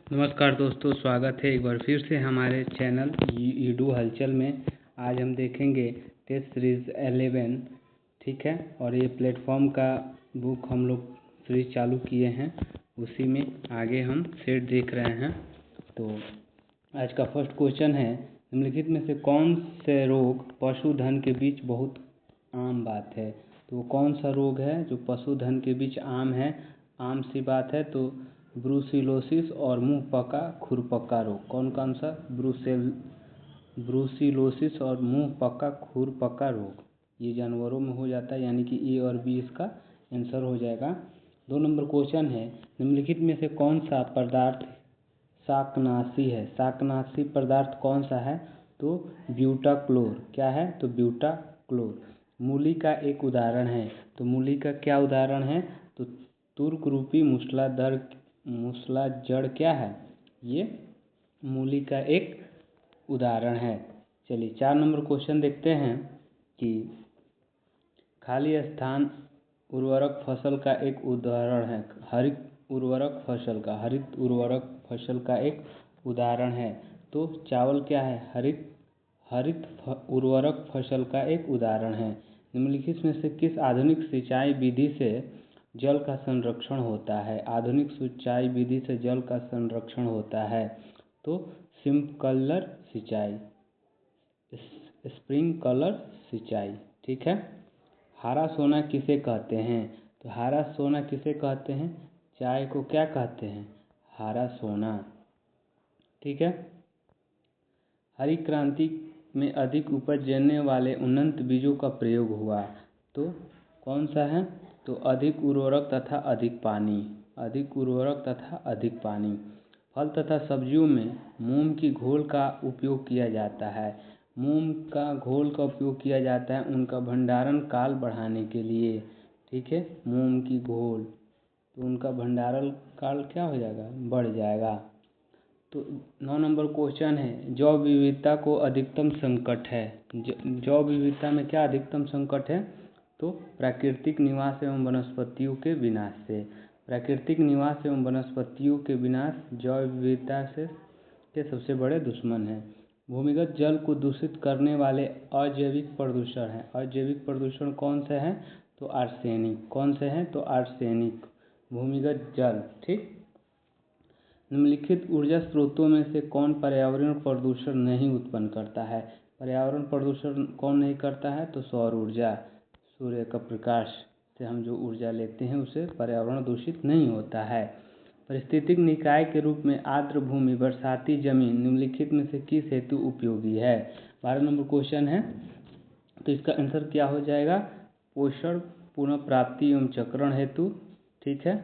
नमस्कार दोस्तों, स्वागत है एक बार फिर से हमारे चैनल ईडू हलचल में। आज हम देखेंगे टेस्ट सीरीज़ 11, ठीक है। और ये प्लेटफॉर्म का बुक हम लोग सीरीज चालू किए हैं, उसी में आगे हम सेट देख रहे हैं। तो आज का फर्स्ट क्वेश्चन है, निम्नलिखित में से कौन से रोग पशुधन के बीच बहुत आम बात है। तो कौन सा रोग है जो पशुधन के बीच आम है, आम सी बात है। तो ब्रूसिलोसिस और मुंह पका खुरपका रोग। कौन कौन सा? ब्रूसिलोसिस और मुंह पका खुरपका रोग ये जानवरों में हो जाता है, यानी कि ए और बी इसका आंसर हो जाएगा। 2 नंबर क्वेश्चन है, निम्नलिखित में से कौन सा पदार्थ शाकनाशी है। शाकनाशी पदार्थ कौन सा है? तो ब्यूटाक्लोर। क्या है? तो ब्यूटाक्लोर मूली का एक उदाहरण है। तो मूली का क्या उदाहरण है? तो तुर्क रूपी मूसलाजड़ क्या है? ये मूली का एक उदाहरण है। चलिए 4 नंबर क्वेश्चन देखते हैं कि खाली स्थान उर्वरक फसल का एक उदाहरण है। हरित उर्वरक फसल का एक उदाहरण है। तो चावल क्या है? हरित उर्वरक फसल का एक उदाहरण है। निम्नलिखित में से किस आधुनिक सिंचाई विधि से जल का संरक्षण होता है? आधुनिक सिंचाई विधि से जल का संरक्षण होता है। तो स्प्रिंकलर सिंचाई, स्प्रिंकलर सिंचाई, ठीक है। हरा सोना किसे कहते हैं? तो हरा सोना किसे कहते हैं? चाय को क्या कहते हैं? हरा सोना, ठीक है। हरी क्रांति में अधिक उपज देने वाले उन्नत बीजों का प्रयोग हुआ। तो कौन सा है? तो अधिक उर्वरक तथा अधिक पानी। अधिक उर्वरक तथा अधिक पानी। फल तथा सब्जियों में मोम की घोल का उपयोग किया जाता है। मोम का घोल का उपयोग किया जाता है उनका भंडारण काल बढ़ाने के लिए, ठीक है। मोम की घोल, तो उनका भंडारण काल क्या हो जाएगा? बढ़ जाएगा। तो 9 नंबर क्वेश्चन है, जैव विविधता को अधिकतम संकट है। जैव विविधता में क्या अधिकतम संकट है? तो प्राकृतिक निवास एवं वनस्पतियों के विनाश से। प्राकृतिक निवास एवं वनस्पतियों के विनाश जैव विविधता से के सबसे बड़े दुश्मन हैं। भूमिगत जल को दूषित करने वाले अजैविक प्रदूषण हैं। अजैविक प्रदूषण कौन से हैं? तो आर्सेनिक। कौन से हैं? तो आर्सेनिक। भूमिगत जल, ठीक। निम्नलिखित ऊर्जा स्रोतों में से कौन पर्यावरण प्रदूषण नहीं उत्पन्न करता है? पर्यावरण प्रदूषण कौन नहीं करता है? तो सौर ऊर्जा। सूर्य का प्रकाश से हम जो ऊर्जा लेते हैं उससे पर्यावरण दूषित नहीं होता है। पारिस्थितिक निकाय के रूप में आर्द्र भूमि, बरसाती जमीन निम्नलिखित में से किस हेतु उपयोगी है? 12 नंबर क्वेश्चन है, तो इसका आंसर क्या हो जाएगा? पोषण पुनः प्राप्ति एवं चक्रण हेतु, ठीक है।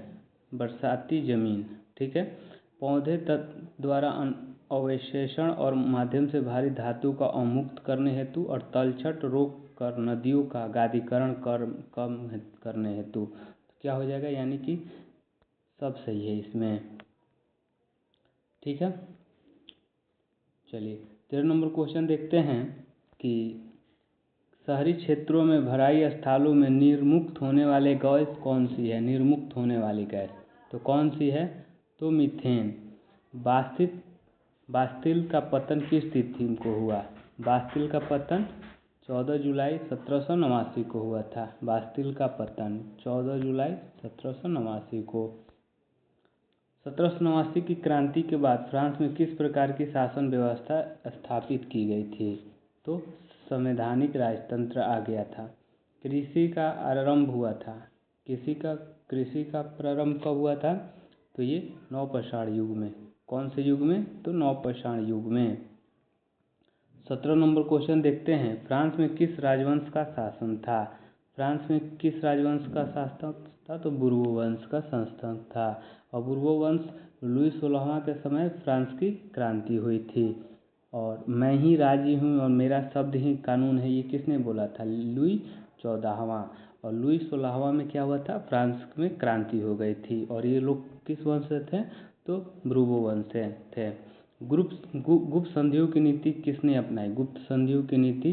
बरसाती जमीन, ठीक है। पौधे द्वारा अवशेषण और माध्यम से भारी धातु का अवमुक्त करने हेतु और तलछट रोक कर नदियों का गादीकरण कम करने हेतु। क्या हो जाएगा? यानी कि सब सही है इसमें, ठीक है। चलिए 13 नंबर क्वेश्चन देखते हैं कि शहरी क्षेत्रों में भराई स्थलों में निर्मुक्त होने वाली गैस कौन सी है? निर्मुक्त होने वाली गैस तो कौन सी है? तो मीथेन। बास्तिल का पतन किस तिथि को हुआ? बास्तिल का पतन 14 जुलाई 1789 को हुआ था। बास्तिल का पतन 14 जुलाई 1789 को। 1789 की क्रांति के बाद फ्रांस में किस प्रकार की शासन व्यवस्था स्थापित की गई थी? तो संवैधानिक राजतंत्र आ गया था। कृषि का आरंभ हुआ था। कृषि का प्रारंभ कब हुआ था? तो ये नवपाषाण युग में। कौन से युग में? तो नवपाषाण युग में। 17 नंबर क्वेश्चन देखते हैं, फ्रांस में किस राजवंश का शासन था? फ्रांस में किस राजवंश का शासन था? तो बूर्बो वंश का शासन था। और बूर्बो वंश लुई 16वां के समय फ्रांस की क्रांति हुई थी। और मैं ही राजी हूँ और मेरा शब्द ही कानून है, ये किसने बोला था? लुई 14वां। और लुई 16वां में क्या हुआ था? फ्रांस में क्रांति हो गई थी। और ये लोग किस वंश से थे? तो बूर्बो वंश से थे। गुप्त संधियों की नीति किसने अपनाई? गुप्त संधियों की नीति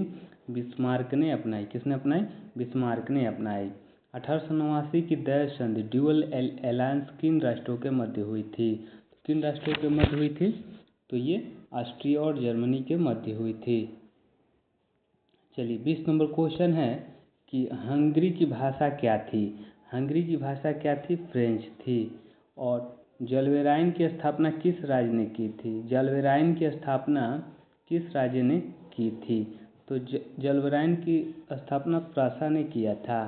बिस्मार्क ने अपनाई। किसने अपनाई? बिस्मार्क ने अपनाई। 1889 की ड्यूअल एलायंस किन राष्ट्रों के मध्य हुई थी? किन राष्ट्रों के मध्य हुई थी? तो ये ऑस्ट्रिया और जर्मनी के मध्य हुई थी। चलिए 20 नंबर क्वेश्चन है कि हंगरी की भाषा क्या थी? हंगरी की भाषा क्या थी? फ्रेंच थी। और जलवेराइन की स्थापना किस राज्य ने की थी? जलवेराइन की स्थापना किस राज्य ने की थी? तो जलवेराइन की स्थापना प्रासा ने किया था।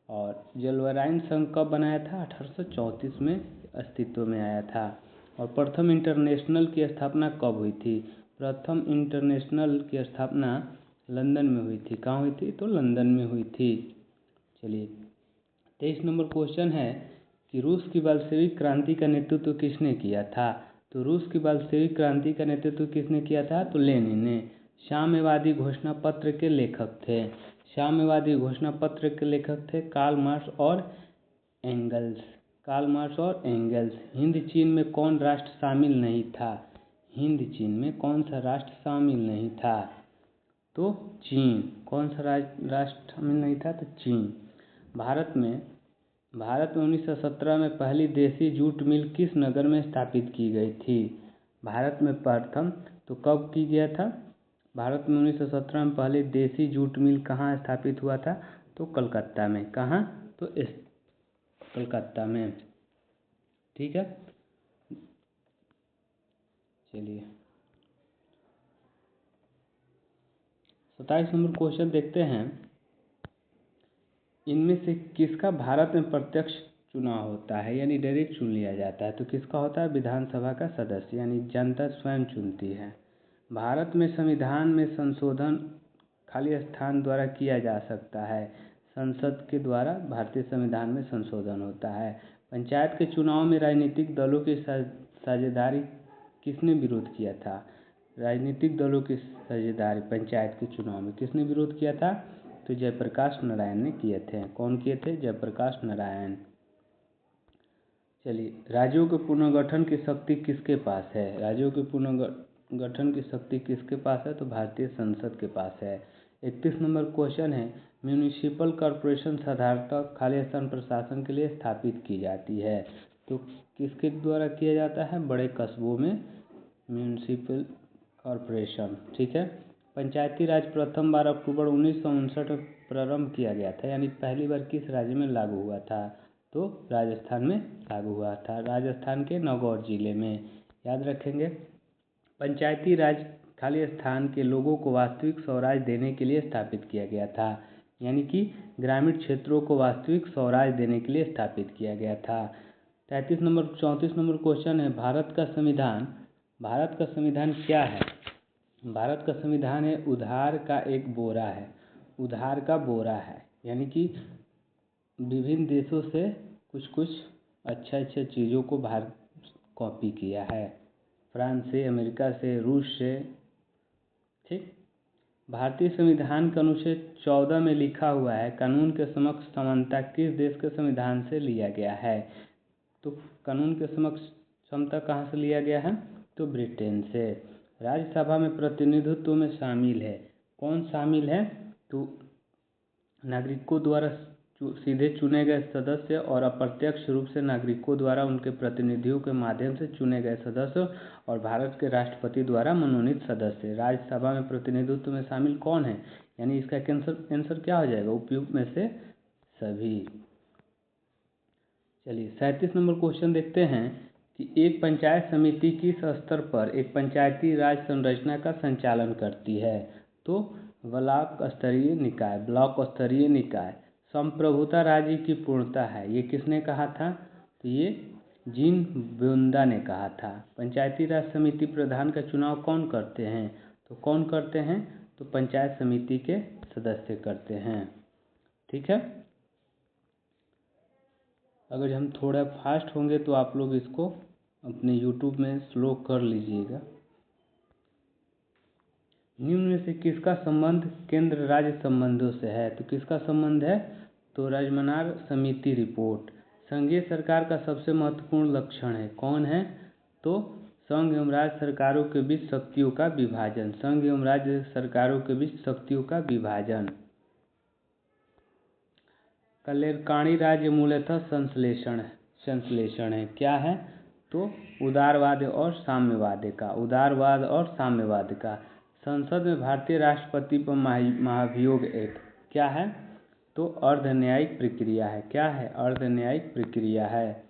और जलवेराइन संघ कब बनाया था? 1834 में अस्तित्व में आया था। और प्रथम इंटरनेशनल की स्थापना कब हुई थी? प्रथम इंटरनेशनल की स्थापना लंदन में हुई थी। कहाँ हुई थी? तो लंदन में हुई थी। चलिए 23 नंबर क्वेश्चन है कि रूस की बल्शेविक क्रांति का नेतृत्व किसने किया था? तो रूस की बल्शेविक क्रांति का नेतृत्व किसने किया था? तो लेनिन ने। साम्यवादी घोषणा पत्र के लेखक थे। साम्यवादी घोषणा पत्र के लेखक थे कार्ल मार्क्स और एंगल्स। कार्ल मार्क्स और एंगल्स। हिंद चीन में कौन राष्ट्र शामिल नहीं था? हिंद चीन में कौन सा राष्ट्र शामिल नहीं था? तो चीन। कौन सा राष्ट्र शामिल नहीं था? तो चीन। भारत में 1917 में पहली देसी जूट मिल किस नगर में स्थापित की गई थी? भारत में प्रथम तो कब की गया था? भारत में 1917 में पहली देसी जूट मिल कहाँ स्थापित हुआ था? तो कलकत्ता में। कहाँ? तो कलकत्ता में। ठीक है। चलिए 27 नंबर क्वेश्चन देखते हैं। इनमें से किसका भारत में प्रत्यक्ष चुनाव होता है, यानी डायरेक्ट चुन लिया जाता है? तो किसका होता है? विधानसभा का सदस्य, यानी जनता स्वयं चुनती है। भारत में संविधान में संशोधन खाली स्थान द्वारा किया जा सकता है। संसद के द्वारा भारतीय संविधान में संशोधन होता है। पंचायत के चुनाव में राजनीतिक दलों की साझेदारी किसने विरोध किया था? राजनीतिक दलों की साझेदारी पंचायत के चुनाव में किसने विरोध किया था? तो जयप्रकाश नारायण ने किए थे। कौन किए थे? जयप्रकाश नारायण। चलिए राज्यों के पुनर्गठन की शक्ति किसके पास है? राज्यों के पुनर्गठन की शक्ति किसके पास है? तो भारतीय संसद के पास है। 31 नंबर क्वेश्चन है म्यूनिसिपल कॉरपोरेशन साधारणतः खाली स्थान प्रशासन के लिए स्थापित की जाती है। तो किसके द्वारा किया जाता है? बड़े कस्बों में म्यूनिसिपल कॉरपोरेशन। ठीक है। पंचायती राज प्रथम बार अक्टूबर 1959 में प्रारंभ किया गया था, यानी पहली बार किस राज्य में लागू हुआ था? तो राजस्थान में लागू हुआ था। राजस्थान के नागौर जिले में। याद रखेंगे। पंचायती राज खाली स्थान के लोगों को वास्तविक स्वराज देने के लिए स्थापित किया गया था, यानी कि ग्रामीण क्षेत्रों को वास्तविक स्वराज देने के लिए स्थापित किया गया था। 34 नंबर क्वेश्चन है भारत का संविधान क्या है? भारत का संविधान है उधार का एक बोरा है। उधार का बोरा है, यानी कि विभिन्न देशों से कुछ कुछ अच्छे चीज़ों को भारत कॉपी किया है। फ्रांस से, अमेरिका से, रूस से। ठीक। भारतीय संविधान के अनुच्छेद 14 में लिखा हुआ है कानून के समक्ष समानता किस देश के संविधान से लिया गया है? तो कानून के समक्ष समता कहाँ से लिया गया है? तो ब्रिटेन से। राज्यसभा में प्रतिनिधित्व में शामिल है। कौन शामिल है? तो नागरिकों द्वारा सीधे चुने गए सदस्य और अप्रत्यक्ष रूप से नागरिकों द्वारा उनके प्रतिनिधियों के माध्यम से चुने गए सदस्य और भारत के राष्ट्रपति द्वारा मनोनीत सदस्य। राज्यसभा में प्रतिनिधित्व में शामिल कौन है? यानी इसका आंसर क्या हो जाएगा? उपयुक्त में से सभी। चलिए 37 नंबर क्वेश्चन देखते हैं कि एक पंचायत समिति किस स्तर पर एक पंचायती राज संरचना का संचालन करती है? तो ब्लॉक स्तरीय निकाय। संप्रभुता राज्य की पूर्णता है, ये किसने कहा था? तो ये जीन ब्योंदा ने कहा था। पंचायती राज समिति प्रधान का चुनाव कौन करते हैं? तो कौन करते हैं? तो पंचायत समिति के सदस्य करते हैं। ठीक है। अगर हम थोड़ा फास्ट होंगे तो आप लोग इसको अपने यूट्यूब में स्लो कर लीजिएगा। निम्न में से किसका संबंध केंद्र राज्य संबंधों से है? तो किसका संबंध है? तो राजमनार समिति रिपोर्ट। संघीय सरकार का सबसे महत्वपूर्ण लक्षण है। कौन है? तो संघ एवं राज्य सरकारों के बीच शक्तियों का विभाजन। संघ एवं राज्य सरकारों के बीच शक्तियों का विभाजन। कल्याणकारी राज्य मूलतः संश्लेषण है। क्या है? तो उदारवाद और साम्यवाद का, उदारवाद और साम्यवाद का। संसद में भारतीय राष्ट्रपति पर महाभियोग एक्ट क्या है? तो अर्धन्यायिक प्रक्रिया है। क्या है? अर्धन्यायिक प्रक्रिया है।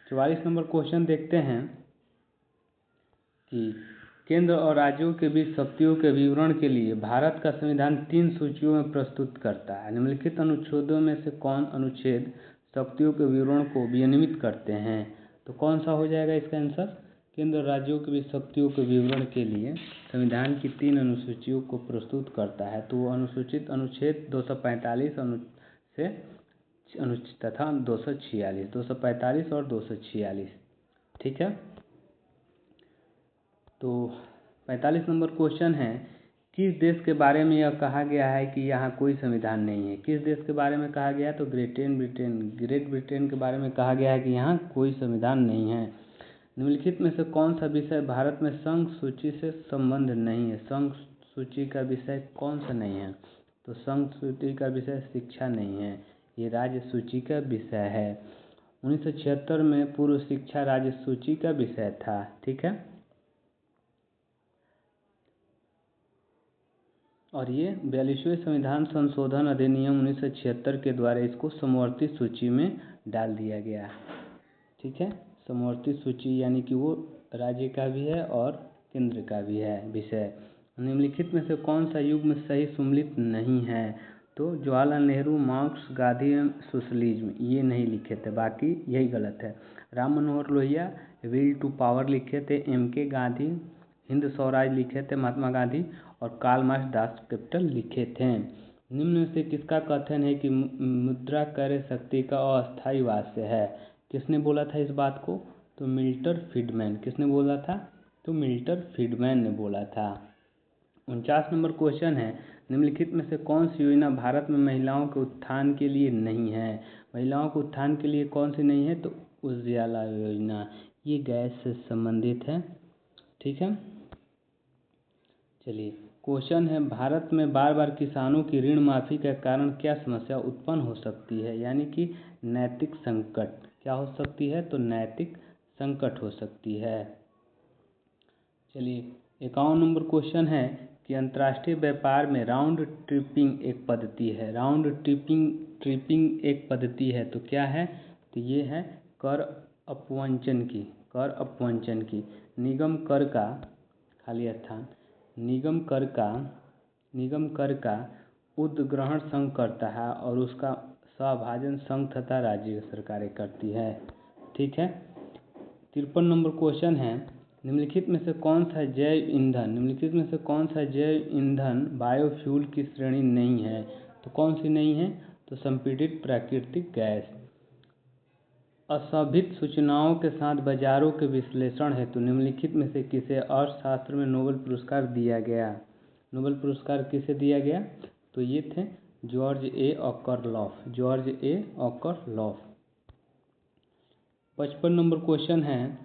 44 नंबर क्वेश्चन देखते हैं कि केंद्र और राज्यों के बीच शक्तियों के विवरण के लिए भारत का संविधान 3 सूचियों में प्रस्तुत करता है। निम्नलिखित अनुच्छेदों में से कौन अनुच्छेद शक्तियों के विवरण को विनियमित करते हैं? तो कौन सा हो जाएगा इसका आंसर? केंद्र और राज्यों के बीच शक्तियों के विवरण के लिए संविधान की 3 अनुसूचियों को प्रस्तुत करता है। तो वो अनुसूचित अनुच्छेद 245 से तथा 246, 245 और 246। ठीक है। तो 45 नंबर क्वेश्चन है, किस देश के बारे में यह कहा गया है कि यहाँ कोई संविधान नहीं है? किस देश के बारे में कहा गया है? तो ग्रेट ब्रिटेन के बारे में कहा गया है कि यहाँ कोई संविधान नहीं है। निम्नलिखित में से कौन सा विषय भारत में संघ सूची से संबंध नहीं है? संघ सूची का विषय कौन सा नहीं है? तो संघ सूची का विषय शिक्षा नहीं है, ये राज्य सूची का विषय है। 1976 में पूर्व शिक्षा राज्य सूची का विषय था। ठीक है। और ये 42वें संविधान संशोधन अधिनियम 1976 के द्वारा इसको समवर्ती सूची में डाल दिया गया। ठीक है। समवर्ती सूची यानी कि वो राज्य का भी है और केंद्र का भी है विषय। निम्नलिखित में से कौन सा युग्म सही सम्मिलित नहीं है? तो जवाहरलाल नेहरू, मार्क्स, गांधी एवं सोशलिज्म ये नहीं लिखे थे, बाकी यही गलत है। Ram Manohar Lohia will to power लिखे थे, MK गांधी हिंद स्वराज लिखे थे महात्मा गांधी, और कार्ल मार्क्स दास कैपिटल लिखे थे। निम्न में से किसका कथन है कि मुद्रा क्रय शक्ति का अस्थायी वास्य है? किसने बोला था इस बात को? तो मिल्टन फ्रीडमैन। किसने बोला था? तो मिल्टन फ्रीडमैन ने बोला था। 49 नंबर क्वेश्चन है, निम्नलिखित में से कौन सी योजना भारत में महिलाओं के उत्थान के लिए नहीं है? महिलाओं के उत्थान के लिए कौन सी नहीं है? तो उजाला योजना, ये गैस से संबंधित है। ठीक है। चलिए, क्वेश्चन है, भारत में बार बार किसानों की ऋण माफी के कारण क्या समस्या उत्पन्न हो सकती है? यानी कि नैतिक संकट। क्या हो सकती है? तो नैतिक संकट हो सकती है। चलिए, 51 नंबर क्वेश्चन है कि अंतर्राष्ट्रीय व्यापार में राउंड ट्रिपिंग एक पद्धति है। राउंड ट्रिपिंग एक पद्धति है, तो क्या है? तो ये है कर अपवंचन की, कर अपवंचन की। निगम कर का खाली स्थान, निगम कर का उद्ग्रहण संघ करता है और उसका सभाजन संघ तथा राज्य सरकारें करती है। ठीक है। 53 नंबर क्वेश्चन है, निम्नलिखित में से कौन सा जैव ईंधन बायोफ्यूल की श्रेणी नहीं है? तो कौन सी नहीं है? तो संपीड़ित प्राकृतिक गैस। असंभित सूचनाओं के साथ बाजारों के विश्लेषण हेतु निम्नलिखित में से किसे अर्थशास्त्र में नोबेल पुरस्कार दिया गया? नोबेल पुरस्कार किसे दिया गया? तो ये थे जॉर्ज ए ऑकरलॉफ। 55 नंबर क्वेश्चन है,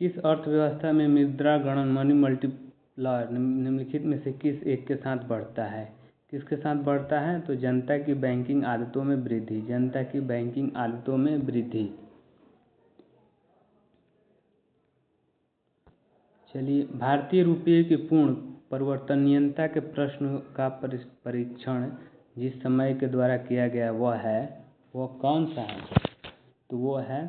किस अर्थव्यवस्था में मुद्रा गणन मनी मल्टीप्लायर निम्नलिखित में से किस एक के साथ बढ़ता है? किसके साथ बढ़ता है? तो जनता की बैंकिंग आदतों में वृद्धि, जनता की बैंकिंग आदतों में वृद्धि। चलिए, भारतीय रुपये की पूर्ण परिवर्तनीयता के प्रश्न का परीक्षण जिस समय के द्वारा किया गया वह कौन सा है? तो वो है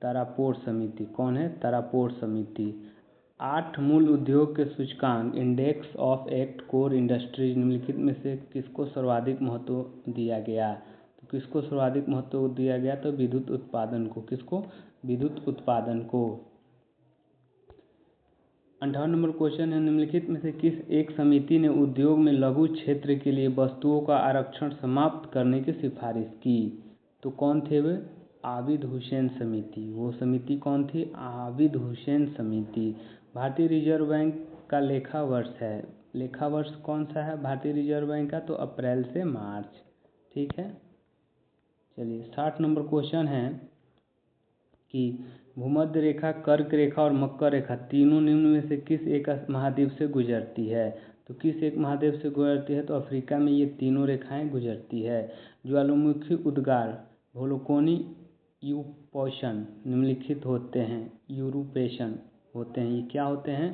तारापोर समिति। कौन है? तारापोर समिति। 8 मूल उद्योग के सूचकांक index of act core industries निम्नलिखित में से किसको सर्वाधिक महत्व दिया गया? तो किसको सर्वाधिक महत्व दिया गया? तो विद्युत उत्पादन को। किसको? विद्युत उत्पादन को। 58 नंबर क्वेश्चन है, निम्नलिखित में से किस एक समिति ने उद्योग में लघु क्षेत्र के लिए वस्तुओं का आरक्षण समाप्त करने की सिफारिश की? तो कौन थे वे? आबिद हुसैन समिति। वो समिति कौन थी? आबिद हुसैन समिति। भारतीय रिजर्व बैंक का लेखा वर्ष है, लेखा वर्ष कौन सा है भारतीय रिजर्व बैंक का? तो अप्रैल से मार्च। ठीक है। चलिए, 60 नंबर क्वेश्चन है कि भूमध्य रेखा, कर्क रेखा और मकर रेखा तीनों निम्न में से किस एक महाद्वीप से गुजरती है? तो किस एक महाद्वीप से गुजरती है? तो अफ्रीका में ये तीनों रेखाएं गुजरती है। ज्वालामुखी उद्गार वोल्केनिक यूपोषण निम्नलिखित होते हैं, यूरोपेशन होते हैं, ये क्या होते हैं?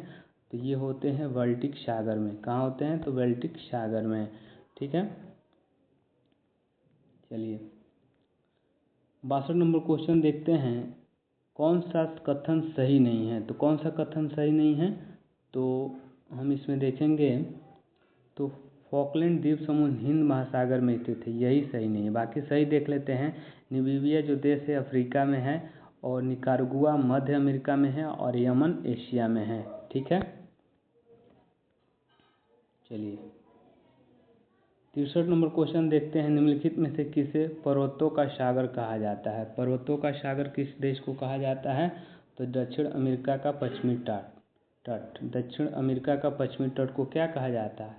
तो ये होते हैं बाल्टिक सागर में। कहाँ होते हैं? तो बाल्टिक सागर में। ठीक है, चलिए 62 नंबर क्वेश्चन देखते हैं। कौन सा कथन सही नहीं है? तो कौन सा कथन सही नहीं है? तो हम इसमें देखेंगे तो फॉकलैंड द्वीप समूह हिंद महासागर में स्थित है, यही सही नहीं है। बाकी सही देख लेते हैं। नामीबिया जो देश है अफ्रीका में है, और निकारागुआ मध्य अमेरिका में है, और यमन एशिया में है। ठीक है, चलिए 63 नंबर क्वेश्चन देखते हैं। निम्नलिखित में से किसे पर्वतों का सागर कहा जाता है? पर्वतों का सागर किस देश को कहा जाता है? तो दक्षिण अमेरिका का पश्चिमी तट। दक्षिण अमेरिका का पश्चिमी तट को क्या कहा जाता है?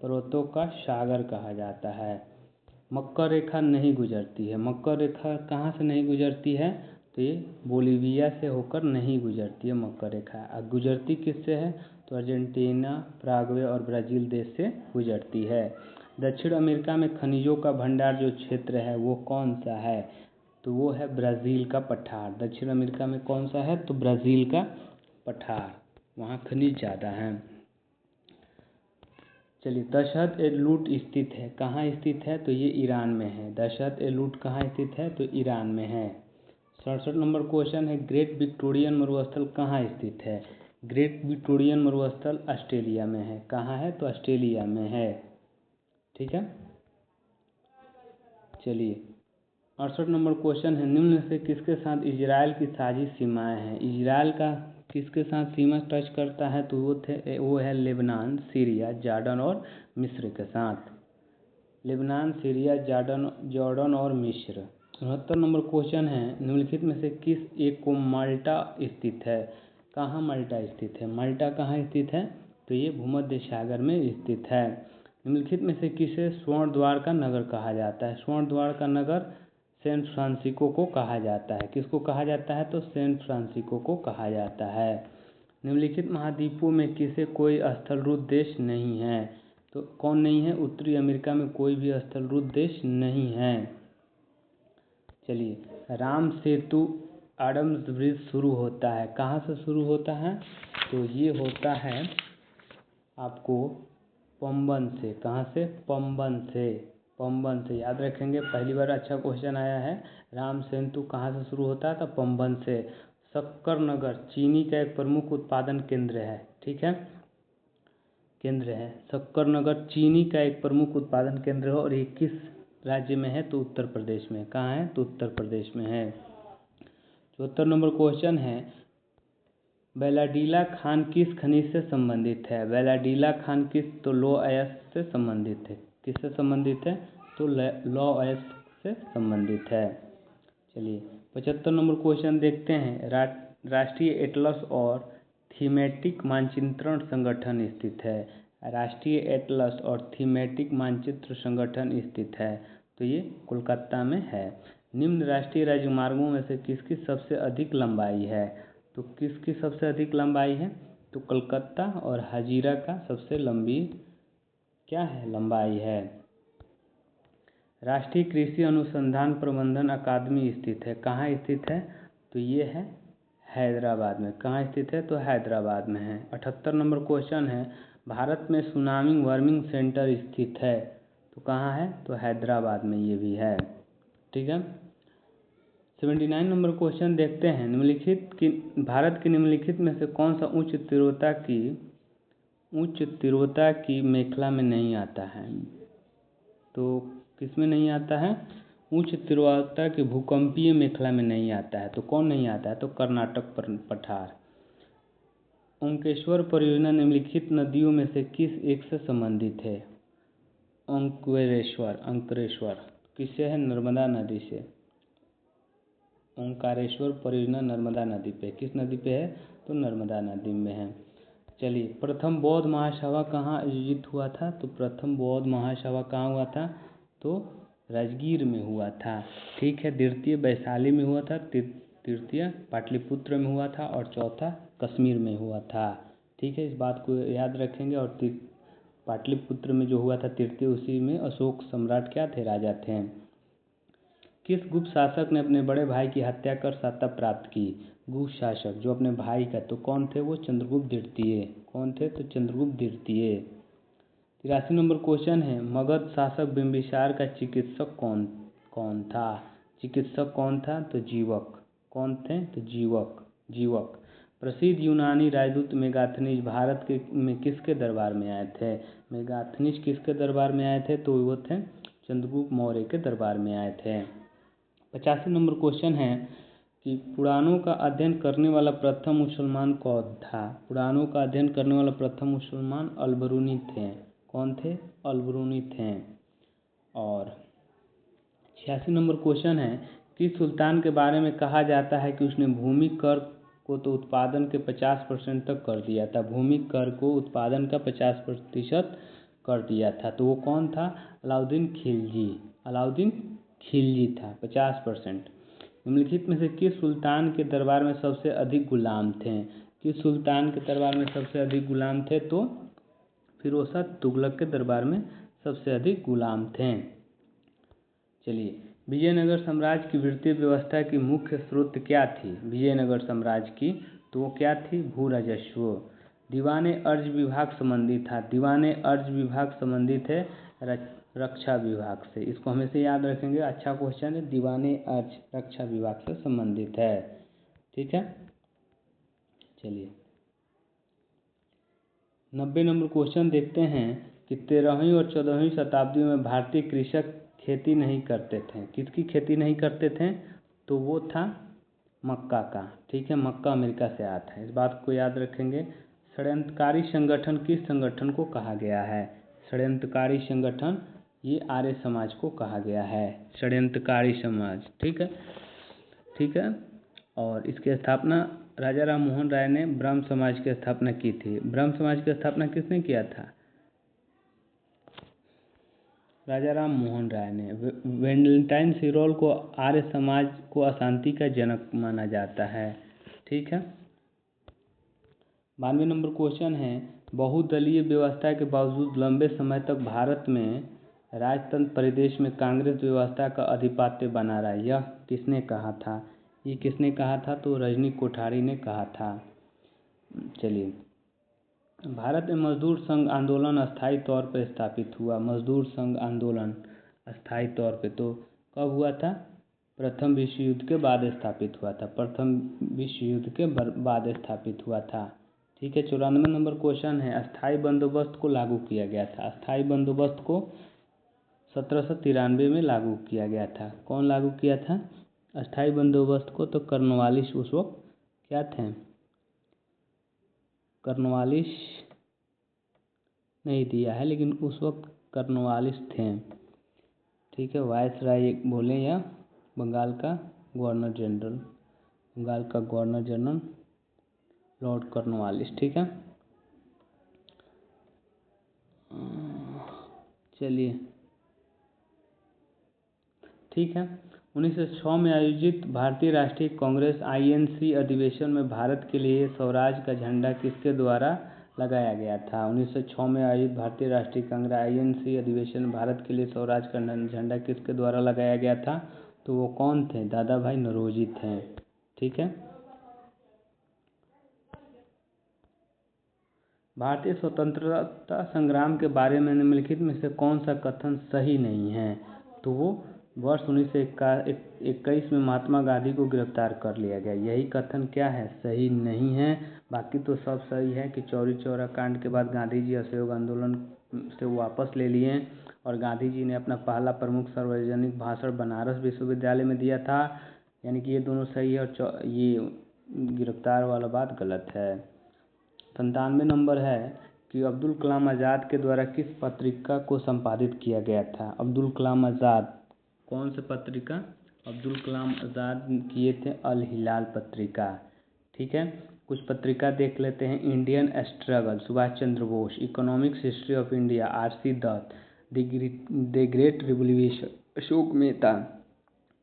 पर्वतों का सागर कहा जाता है। मकर रेखा नहीं गुजरती है। मकर रेखा कहाँ से नहीं गुजरती है? तो ये बोलीविया से होकर नहीं गुजरती है मकर रेखा। अब गुजरती किससे है? तो अर्जेंटीना, पराग्वे और ब्राज़ील देश से गुजरती है। दक्षिण अमेरिका में खनिजों का भंडार जो क्षेत्र है वो कौन सा है? तो वो है ब्राज़ील का पठार। दक्षिण अमेरिका में कौन सा है? तो ब्राज़ील का पठार, वहाँ खनिज ज़्यादा हैं। चलिए दशहत एलूट स्थित है, कहाँ स्थित है? तो ये ईरान में है। दशहत एलूट कहाँ स्थित है? तो ईरान में है। 67 नंबर क्वेश्चन है, ग्रेट विक्टोरियन मरुस्थल कहाँ स्थित है? ग्रेट विक्टोरियन मरुस्थल ऑस्ट्रेलिया में है। कहाँ है? तो ऑस्ट्रेलिया में है। ठीक है, चलिए 68 नंबर क्वेश्चन है, निम्न से किसके साथ इजराइल की साझी सीमाएं हैं? इजराइल का किसके साथ सीमा टच करता है? तो वो है लेबनान, सीरिया, जॉर्डन और मिस्र के साथ। लेबनान, सीरिया, जॉर्डन और मिस्र। 69 नंबर क्वेश्चन है, निम्नलिखित में से किस एक को माल्टा स्थित है? कहाँ माल्टा स्थित है? माल्टा कहाँ स्थित है? तो ये भूमध्य सागर में स्थित है। निम्नलिखित में से किसे स्वर्ण द्वार का नगर कहा जाता है? स्वर्ण द्वार का नगर सैन फ्रांसिस्को को कहा जाता है। किसको कहा जाता है? तो सैन फ्रांसिस्को को कहा जाता है। निम्नलिखित महाद्वीपों में किसे कोई स्थलरूप देश नहीं है? तो कौन नहीं है? उत्तरी अमेरिका में कोई भी स्थलरूप देश नहीं है। चलिए राम सेतु एडम्स ब्रिज शुरू होता है, कहाँ से शुरू होता है? तो ये होता है आपको पंबन से। कहाँ से? पंबन से। पंबन से याद रखेंगे, पहली बार अच्छा क्वेश्चन आया है। राम सेतु कहाँ से शुरू होता है? तो पंबन से। शक्कर नगर चीनी का एक प्रमुख उत्पादन केंद्र है। ठीक है, केंद्र है। शक्कर नगर चीनी का एक प्रमुख उत्पादन केंद्र है, और ये किस राज्य में है? तो उत्तर प्रदेश में। कहाँ है? तो उत्तर प्रदेश में है। 74 नंबर क्वेश्चन है, बैलाडीला खान किस खनिज से संबंधित है? बैलाडीला खान किस? तो लौह अयस्क से संबंधित है। किससे संबंधित है? तो लौह अयस्क से संबंधित है। चलिए 75 नंबर क्वेश्चन देखते हैं। राष्ट्रीय एटलस और थीमेटिक मानचित्रण संगठन स्थित है। राष्ट्रीय एटलस और थीमेटिक मानचित्र संगठन स्थित है, तो ये कोलकाता में है। निम्न राष्ट्रीय राजमार्गों में से किसकी सबसे अधिक लंबाई है? तो किसकी सबसे अधिक लंबाई है? तो कोलकाता और हाजीरा का सबसे लंबी क्या है? लंबाई है। राष्ट्रीय कृषि अनुसंधान प्रबंधन अकादमी स्थित है, कहाँ स्थित है? तो ये है हैदराबाद में। कहाँ स्थित है? तो हैदराबाद में है। 78 नंबर क्वेश्चन है, भारत में सुनामी वार्मिंग सेंटर स्थित है, तो कहाँ है? तो हैदराबाद में ये भी है। ठीक है, 79 नंबर क्वेश्चन देखते हैं। भारत के निम्नलिखित में से कौन सा उच्च तीव्रता की मेखला में नहीं आता है? तो किस में नहीं आता है? उच्च तीव्रता की भूकंपीय मेखला में नहीं आता है। तो कौन नहीं आता है? तो कर्नाटक पठार। ओंकेश्वर परियोजना निम्नलिखित नदियों में से किस एक से संबंधित है? अंकरेश्वर किससे है? नर्मदा नदी से। ओंकारेश्वर परियोजना नर्मदा नदी पे। किस नदी पे है? तो नर्मदा नदी में है। चलिए प्रथम बौद्ध महासभा कहाँ आयोजित हुआ था? तो प्रथम बौद्ध महासभा कहाँ हुआ था? तो राजगीर में हुआ था। ठीक है, द्वितीय वैशाली में हुआ था, तृतीय पाटलिपुत्र में हुआ था, और चौथा कश्मीर में हुआ था। ठीक है, इस बात को याद रखेंगे। और पाटलिपुत्र में जो हुआ था तृतीय, उसी में अशोक सम्राट क्या थे? राजा थे। किस गुप्त शासक ने अपने बड़े भाई की हत्या कर सत्ता प्राप्त की? गुप्त शासक जो अपने भाई का, तो कौन थे वो? चंद्रगुप्त द्वितीय। कौन थे? तो चंद्रगुप्त द्वितीय। 83 नंबर क्वेश्चन है, मगध शासक बिंबिसार का चिकित्सक कौन कौन था? चिकित्सक कौन था? तो जीवक। कौन थे? तो जीवक। जीवक। प्रसिद्ध यूनानी राजदूत मेगास्थनीज भारत के में किसके दरबार में आए थे? मेगास्थनीज किसके दरबार में आए थे? तो वो थे चंद्रगुप्त मौर्य के दरबार में आए थे। 85 नंबर क्वेश्चन है कि पुराणों का अध्ययन करने वाला प्रथम मुसलमान कौन था? पुराणों का अध्ययन करने वाला प्रथम मुसलमान अल-बरूनी थे। कौन थे? अल-बरूनी थे। और 86 नंबर क्वेश्चन है, किस सुल्तान के बारे में कहा जाता है कि उसने भूमि कर को तो उत्पादन के 50% तक कर दिया था? भूमि कर को उत्पादन का 50% कर दिया था, तो वो कौन था? अलाउद्दीन खिलजी। अलाउद्दीन खिलजी था। 50%। निम्नलिखित में से किस सुल्तान के दरबार में सबसे अधिक गुलाम थे? किस सुल्तान के दरबार में सबसे अधिक गुलाम थे? तो फिरोजशाह तुगलक के दरबार में सबसे अधिक गुलाम थे। चलिए, विजयनगर साम्राज्य की वित्तीय व्यवस्था की मुख्य स्रोत क्या थी? विजयनगर साम्राज्य की, तो वो क्या थी? भू राजस्व। दीवाने अर्ज विभाग संबंधित था। दीवाने अर्ज विभाग संबंधित है रक्षा विभाग से। इसको हमेशा याद रखेंगे, अच्छा क्वेश्चन है। दीवाने अर्ज रक्षा विभाग से संबंधित है। ठीक है। चलिए, 90 नंबर क्वेश्चन देखते हैं कि 13वीं और 14वीं शताब्दी में भारतीय कृषक खेती नहीं करते थे। किसकी खेती नहीं करते थे? तो वो था मक्का का। ठीक है, मक्का अमेरिका से आता है, इस बात को याद रखेंगे। षड्यंत्रकारी संगठन किस संगठन को कहा गया है? षड्यंत्रकारी संगठन ये आर्य समाज को कहा गया है। षड्यंत्रकारी समाज। ठीक है, ठीक है। और इसकी स्थापना राजा राम मोहन राय ने ब्रह्म समाज की स्थापना की थी। ब्रह्म समाज की स्थापना किसने किया था? राजा राम मोहन राय ने। वैलेंटाइन सिरोल को आर्य समाज को अशांति का जनक माना जाता है। ठीक है। 92 नंबर क्वेश्चन है, बहुदलीय व्यवस्था के बावजूद लंबे समय तक भारत में राजतंत्र परिदृश्य में कांग्रेस व्यवस्था का आधिपत्य बना रहा। यह किसने कहा था? ये किसने कहा था? तो रजनी कोठारी ने कहा था। चलिए, भारत में मजदूर संघ आंदोलन अस्थायी तौर पर स्थापित हुआ। मजदूर संघ आंदोलन अस्थायी तौर पे तो कब हुआ था? प्रथम विश्व युद्ध के बाद स्थापित हुआ था। प्रथम विश्व युद्ध के बाद स्थापित हुआ था। ठीक है। 94 नंबर क्वेश्चन है, अस्थायी बंदोबस्त को लागू किया गया था। अस्थायी बंदोबस्त को 1793 में लागू किया गया था। कौन लागू किया था अस्थायी बंदोबस्त को? तो कर्नवालिस उस वक्त क्या थे? कर्नवालिस नहीं दिया है, लेकिन उस वक्त कर्नवालिस थे। ठीक है, वायसराय एक बोले या बंगाल का गवर्नर जनरल। बंगाल का गवर्नर जनरल लॉर्ड कर्नवालिस। ठीक है। चलिए, ठीक है। 1906 में आयोजित भारतीय राष्ट्रीय कांग्रेस INC अधिवेशन में भारत के लिए स्वराज का झंडा किसके द्वारा लगाया गया था? 1906 में आयोजित भारतीय राष्ट्रीय कांग्रेस INC अधिवेशन में भारत के लिए स्वराज का झंडा किसके द्वारा लगाया गया था? तो वो कौन थे? दादा भाई नौरोजी थे। ठीक है। भारतीय स्वतंत्रता संग्राम के बारे में निम्नलिखित में से कौन सा कथन सही नहीं है? तो वो वर्ष 1921 में महात्मा गांधी को गिरफ्तार कर लिया गया। यही कथन क्या है? सही नहीं है। बाकी तो सब सही है कि चौरी चौरा कांड के बाद गांधी जी असहयोग आंदोलन से वापस ले लिए और गांधी जी ने अपना पहला प्रमुख सार्वजनिक भाषण बनारस विश्वविद्यालय में दिया था। यानी कि ये दोनों सही है और ये गिरफ्तार वाला बात गलत है। 97 नंबर है कि अब्दुल कलाम आज़ाद के द्वारा किस पत्रिका को संपादित किया गया था? अब्दुल कलाम आज़ाद कौन सी पत्रिका? अब्दुल कलाम आज़ाद किए थे अल हिलाल पत्रिका। ठीक है। कुछ पत्रिका देख लेते हैं। Indian struggle Subhash Chandra Bose, economics history of India RC Dutt, the great revolution Ashok Mehta,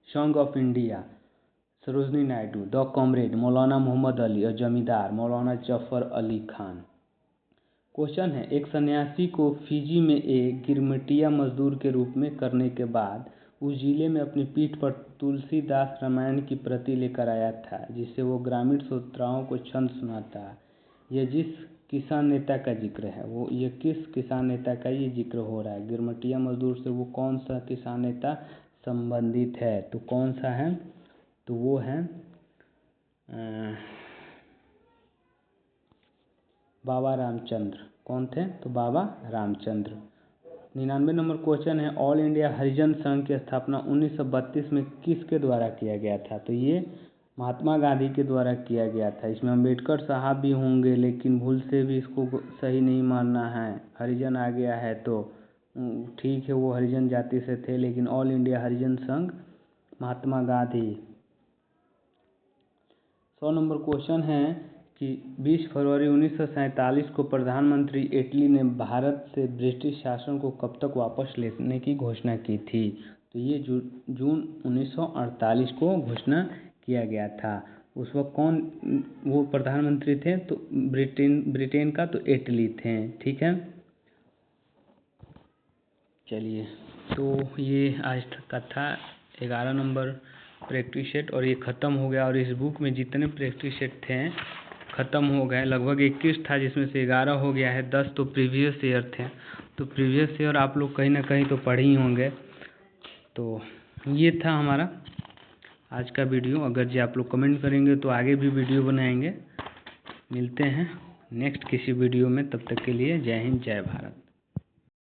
song of India Sarojini Naidu, the comrade Maulana Mohammad Ali और जमींदार मौलाना जफर अली खान। क्वेश्चन है, एक सन्यासी को फिजी में एक गिरमिटिया मजदूर के रूप में करने के बाद उस जिले में अपनी पीठ पर तुलसीदास रामायण की प्रति लेकर आया था, जिससे वो ग्रामीण श्रोताओं को छंद सुनाता। यह जिस किसान नेता का जिक्र है ये किस किसान नेता का ये जिक्र हो रहा है? गिरमटिया मजदूर से वो कौन सा किसान नेता संबंधित है? तो कौन सा है? तो वो है बाबा रामचंद्र। कौन थे? तो बाबा रामचंद्र। 99 नंबर क्वेश्चन है, ऑल इंडिया हरिजन संघ की स्थापना 1932 में किसके द्वारा किया गया था? तो ये महात्मा गांधी के द्वारा किया गया था। इसमें अम्बेडकर साहब भी होंगे, लेकिन भूल से भी इसको सही नहीं मानना है। हरिजन आ गया है तो ठीक है, वो हरिजन जाति से थे, लेकिन ऑल इंडिया हरिजन संघ महात्मा गांधी। 100 नंबर क्वेश्चन है कि 20 फरवरी 1947 को प्रधानमंत्री एटली ने भारत से ब्रिटिश शासन को कब तक वापस लेने की घोषणा की थी? तो ये जून 1948 को घोषणा किया गया था। उस वक्त कौन वो प्रधानमंत्री थे? तो ब्रिटेन का तो एटली थे। ठीक है, चलिए, तो ये आज का था 11 नंबर प्रैक्टिस सेट, और ये ख़त्म हो गया। और इस बुक में जितने प्रैक्टिस सेट थे ख़त्म हो गए, लगभग 21 था, जिसमें से 11 हो गया है, 10 तो प्रीवियस ईयर थे। तो प्रीवियस ईयर आप लोग कहीं ना कहीं तो पढ़े ही होंगे। तो ये था हमारा आज का वीडियो। अगर जी आप लोग कमेंट करेंगे तो आगे भी वीडियो बनाएंगे। मिलते हैं नेक्स्ट किसी वीडियो में, तब तक के लिए जय हिंद जय भारत।